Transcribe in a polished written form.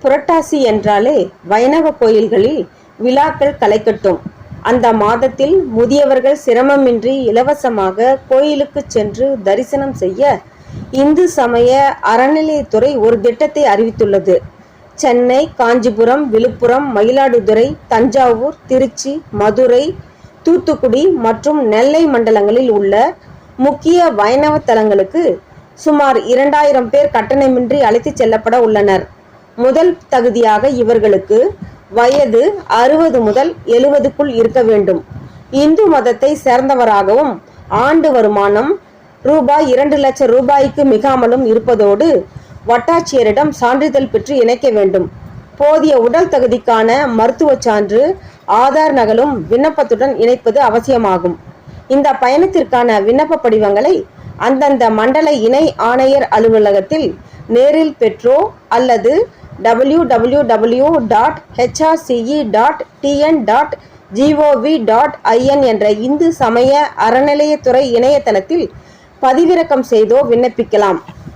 புரட்டாசி என்றாலே வைணவ கோயில்களில் விழாக்கள் களைக்கட்டும். அந்த மாதத்தில் முதியவர்கள் சிரமமின்றி இலவசமாக கோயிலுக்கு சென்று தரிசனம் செய்ய இந்து சமய அறநிலையத்துறை ஒரு திட்டத்தை அறிவித்துள்ளது. சென்னை, காஞ்சிபுரம், விழுப்புரம், மயிலாடுதுறை, தஞ்சாவூர், திருச்சி, மதுரை, தூத்துக்குடி மற்றும் நெல்லை மண்டலங்களில் உள்ள முக்கிய வைணவ தலங்களுக்கு சுமார் 2000 பேர் கட்டணமின்றி அழைத்துச் செல்லப்பட உள்ளனர். முதல் தகுதியாக இவர்களுக்கு வயது 60 முதல் 70க்குள் இருக்க வேண்டும். இந்து மதத்தை சேர்ந்தவராகவும் ஆண்டு வருமானம் ரூபாய் 2 லட்சம் ரூபாய்க்கு மிகாமலும் இருப்பதோடு வட்டாட்சியரிடம் சான்றிதழ் பெற்று இணைக்க வேண்டும். போதிய உடல் தகுதிக்கான மருத்துவ சான்று, ஆதார் நகலும் விண்ணப்பத்துடன் இணைப்பது அவசியமாகும். இந்த பயணத்திற்கான விண்ணப்ப படிவங்களை அந்தந்த மண்டல இணை ஆணையர் அலுவலகத்தில் நேரில் பெற்றோ அல்லது www.hrce.tn.gov.in என்ற இந்து சமய அறநிலையத்துறை இணையதளத்தில் பதிவிறக்கம் செய்தோ விண்ணப்பிக்கலாம்.